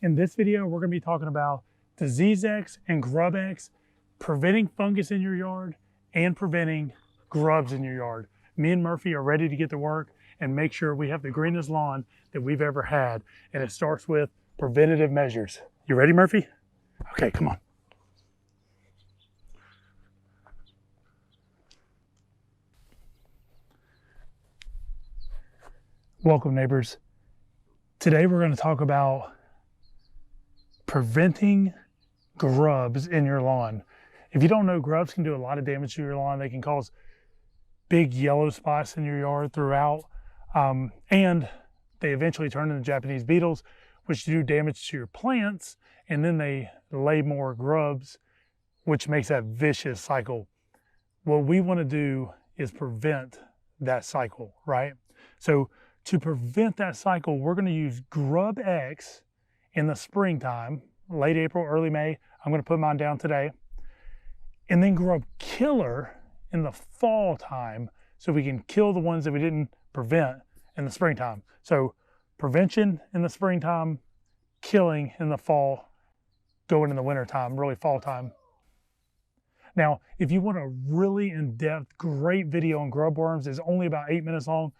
In this video, we're going to be talking about Disease X and Grub X, preventing fungus in your yard and preventing grubs in your yard. Me and Murphy are ready to get to work and make sure we have the greenest lawn that we've ever had. And it starts with preventative measures. You ready, Murphy? Okay, come on. Welcome, neighbors. Today we're going to talk about preventing grubs in your lawn. If you don't know, grubs can do a lot of damage to your lawn. They can cause big yellow spots in your yard throughout, and they eventually turn into Japanese beetles, which do damage to your plants, and then they lay more grubs, which makes that vicious cycle. What we want to do is prevent that cycle, right? So to prevent that cycle, we're going to use Grub X in the springtime, late April, early May. I'm going to put mine down today. And then Grub Killer in the fall time, so we can kill the ones that we didn't prevent in the springtime. So prevention in the springtime, killing in the fall, going in the winter time, really fall time. Now, if you want a really in-depth, great video on grub worms, it's only about 8 minutes long.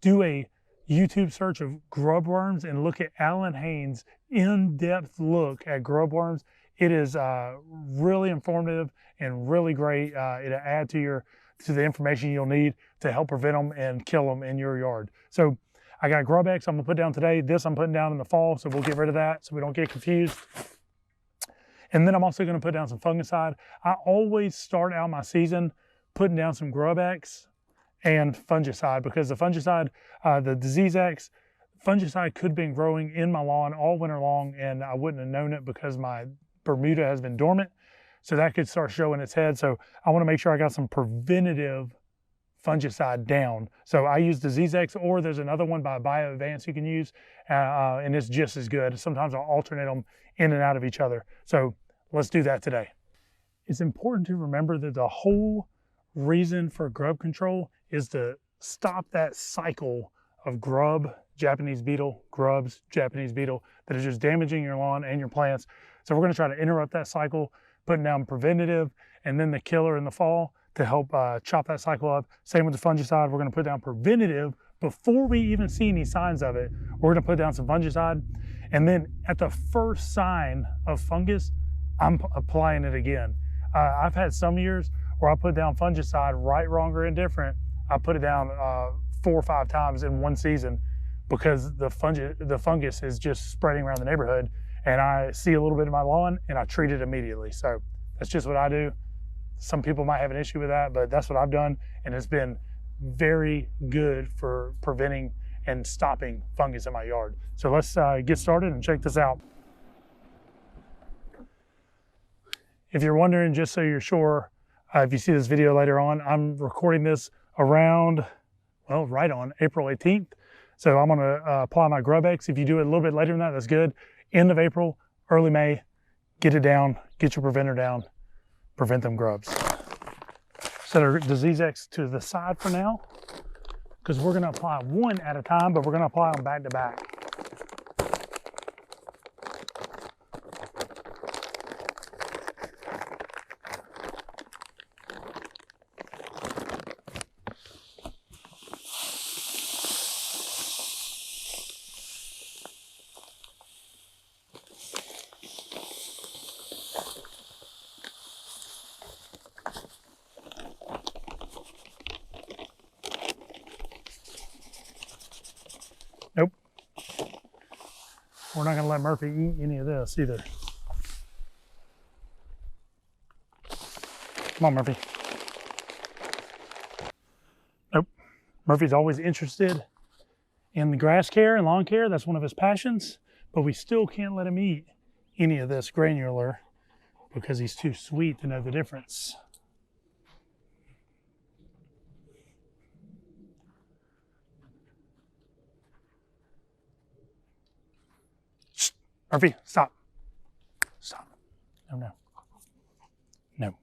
Do a YouTube search of grub worms and look at Alan Haynes' in-depth look at grub worms. It is really informative and really great. It'll add to the information you'll need to help prevent them and kill them in your yard. So I got Grub X I'm gonna put down today. This I'm putting down in the fall, so we'll get rid of that so we don't get confused. And then I'm also gonna put down some fungicide. I always start out my season putting down some Grub X and fungicide, because the fungicide, the Disease X, fungicide could have been growing in my lawn all winter long and I wouldn't have known it because my Bermuda has been dormant. So that could start showing its head. So I want to make sure I got some preventative fungicide down. So I use Disease X, or there's another one by Bio Advance you can use, and it's just as good. Sometimes I'll alternate them in and out of each other. So let's do that today. It's important to remember that the whole reason for grub control is to stop that cycle of grub, Japanese beetle, grubs, Japanese beetle that is just damaging your lawn and your plants. So we're going to try to interrupt that cycle, putting down preventative and then the killer in the fall to help chop that cycle up. Same with the fungicide. We're going to put down preventative before we even see any signs of it. We're going to put down some fungicide, and then at the first sign of fungus, I'm applying it again. I've had some years where I put down fungicide, right, wrong, or indifferent. I put it down 4 or 5 times in one season because the fungus is just spreading around the neighborhood, and I see a little bit of my lawn and I treat it immediately. So that's just what I do. Some people might have an issue with that, but that's what I've done, and it's been very good for preventing and stopping fungus in my yard. So let's get started and check this out. If you're wondering, just so you're sure, if you see this video later on, I'm recording this around, well, right on April 18th. So I'm gonna apply my Grub X. If you do it a little bit later than that, that's good. End of April, early May, get it down, get your preventer down, prevent them grubs. Set our Disease X to the side for now, because we're gonna apply one at a time, but we're gonna apply them back to back. Nope. We're not going to let Murphy eat any of this either. Come on, Murphy. Nope. Murphy's always interested in the grass care and lawn care. That's one of his passions. But we still can't let him eat any of this granular because he's too sweet to know the difference. Murphy, stop. Stop. No, no. No.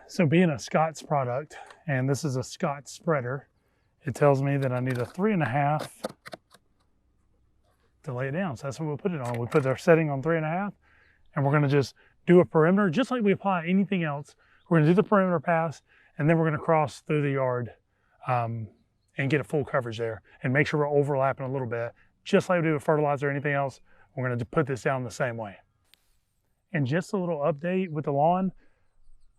So being a Scott's product, and this is a Scott's spreader, it tells me that I need a 3.5 to lay it down. So that's what we'll put it on. We put our setting on 3.5, and we're gonna just do a perimeter, just like we apply anything else. We're gonna do the perimeter pass, and then we're gonna cross through the yard and get a full coverage there, and make sure we're overlapping a little bit. Just like we do with fertilizer or anything else, we're gonna put this down the same way. And just a little update with the lawn,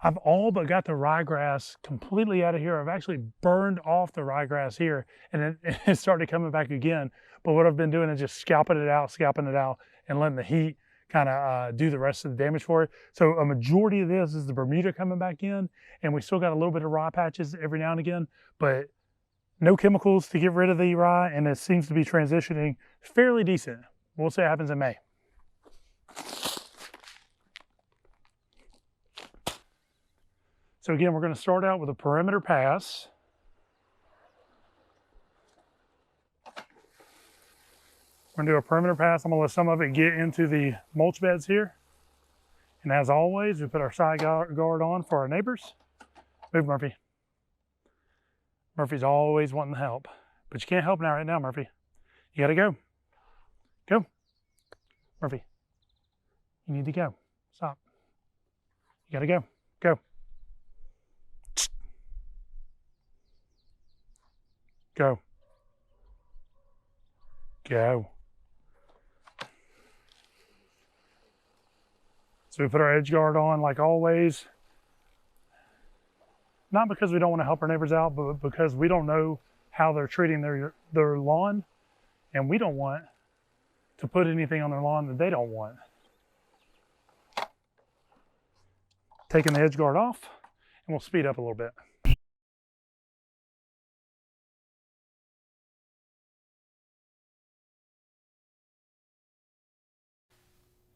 I've all but got the ryegrass completely out of here. I've actually burned off the ryegrass here, and it started coming back again. But what I've been doing is just scalping it out, and letting the heat kind of do the rest of the damage for it. So a majority of this is the Bermuda coming back in, and we still got a little bit of rye patches every now and again, but no chemicals to get rid of the rye, and it seems to be transitioning fairly decent. We'll see what happens in May. So again, we're going to start out with a perimeter pass. We're going to do a perimeter pass. I'm going to let some of it get into the mulch beds here. And as always, we put our side guard on for our neighbors. Move, Murphy. Murphy's always wanting to help, but you can't help now right now, Murphy. You got to go. Go. Murphy, you need to go. Stop. You got to go. Go. Go. Go. So we put our edge guard on like always. Not because we don't want to help our neighbors out, but because we don't know how they're treating their lawn, and we don't want to put anything on their lawn that they don't want. Taking the edge guard off, and we'll speed up a little bit.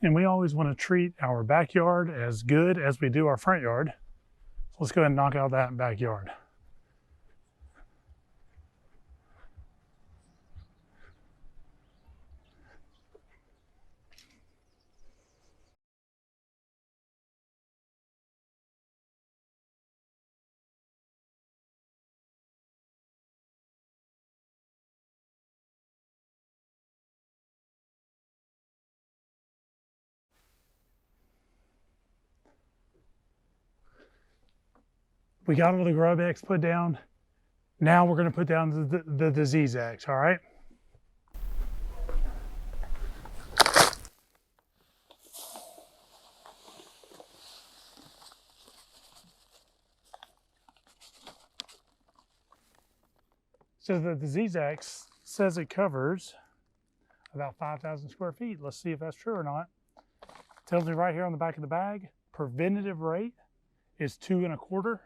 And we always want to treat our backyard as good as we do our front yard. So let's go ahead and knock out that backyard. We got all the grub X put down. Now we're going to put down the disease X, all right? So the disease X says it covers about 5,000 square feet. Let's see if that's true or not. It tells me right here on the back of the bag, preventative rate is 2.25,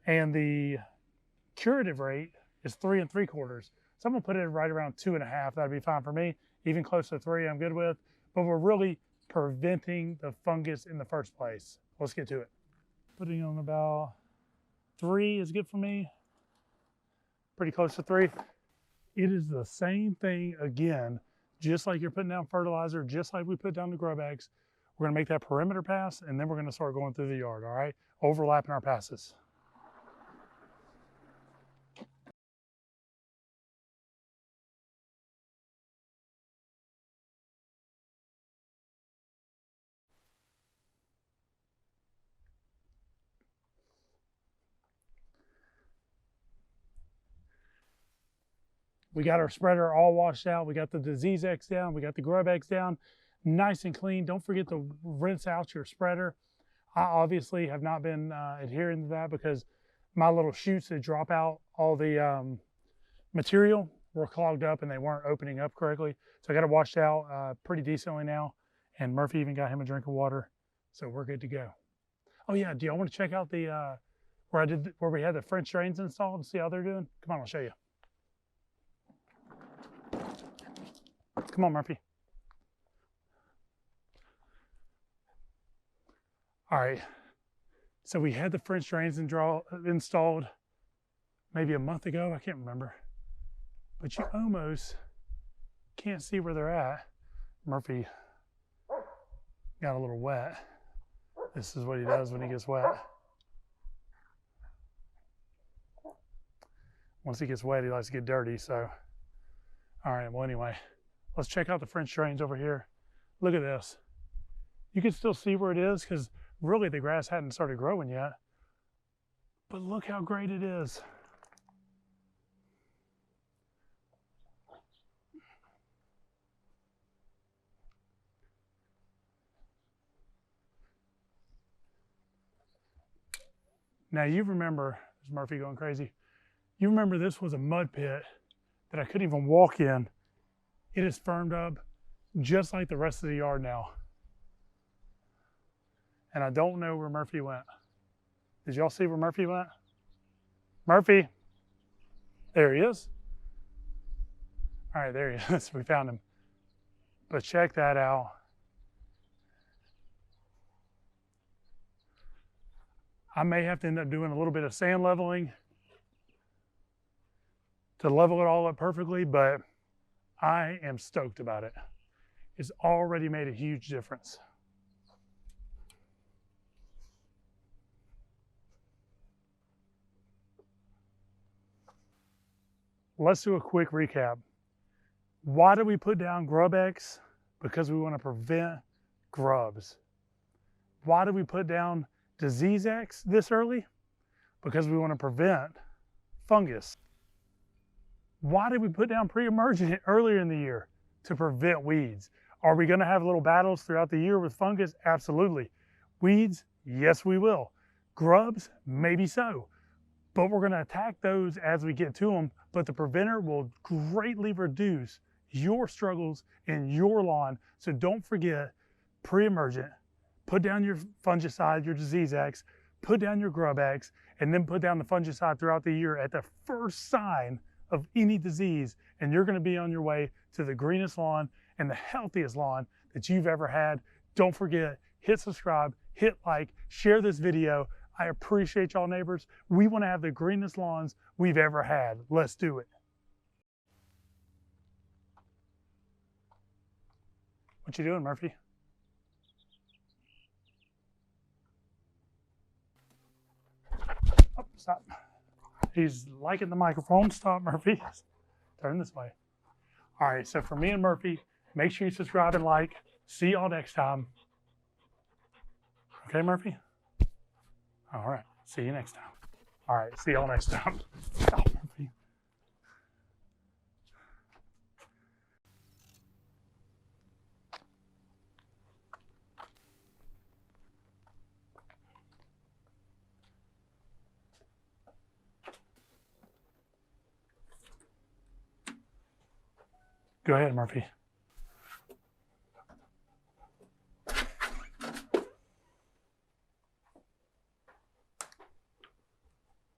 and the curative rate is 3 3/4. So I'm gonna put it right around 2.5. That'd be fine for me. Even close to 3, I'm good with. But we're really preventing the fungus in the first place. Let's get to it. Putting on about 3 is good for me. Pretty close to 3. It is the same thing again, just like you're putting down fertilizer, just like we put down the grub eggs. We're gonna make that perimeter pass, and then we're gonna start going through the yard, all right? Overlapping our passes. We got our spreader all washed out. We got the disease X down. We got the grub X down, nice and clean. Don't forget to rinse out your spreader. I obviously have not been adhering to that because my little chutes that drop out all the material were clogged up and they weren't opening up correctly. So I got it washed out pretty decently now. And Murphy even got him a drink of water. So we're good to go. Oh yeah, do y'all want to check out the where we had the French drains installed and see how they're doing? Come on, I'll show you. Come on, Murphy. All right, so we had the French drains installed maybe a month ago, I can't remember. But you almost can't see where they're at. Murphy got a little wet. This is what he does when he gets wet. Once he gets wet, he likes to get dirty. So, all right, well, anyway, let's check out the French drains over here. Look at this. You can still see where it is because really the grass hadn't started growing yet. But look how great it is. Now you remember, there's Murphy going crazy. You remember this was a mud pit that I couldn't even walk in. It is firmed up just like the rest of the yard now. And I don't know where Murphy went. Did y'all see where Murphy went? Murphy, there he is. All right, there he is, we found him. But check that out. I may have to end up doing a little bit of sand leveling to level it all up perfectly, but I am stoked about it. It's already made a huge difference. Let's do a quick recap. Why do we put down Grub X? Because we want to prevent grubs. Why do we put down Disease X this early? Because we want to prevent fungus. Why did we put down pre-emergent earlier in the year? To prevent weeds. Are we going to have little battles throughout the year with fungus? Absolutely. Weeds? Yes, we will. Grubs? Maybe so. But we're going to attack those as we get to them. But the preventer will greatly reduce your struggles in your lawn. So don't forget pre-emergent. Put down your fungicide, your Disease X, put down your Grub X, and then put down the fungicide throughout the year at the first sign of any disease, and you're going to be on your way to the greenest lawn and the healthiest lawn that you've ever had. Don't forget, hit subscribe, hit like, share this video. I appreciate y'all neighbors. We want to have the greenest lawns we've ever had. Let's do it. What you doing, Murphy? Oh, stop. He's liking the microphone. Stop, Murphy. Turn this way. All right, so for me and Murphy, make sure you subscribe and like. See y'all next time. Okay, Murphy? All right, see you next time. All right, see y'all next time. Stop, Murphy. Go ahead, Murphy.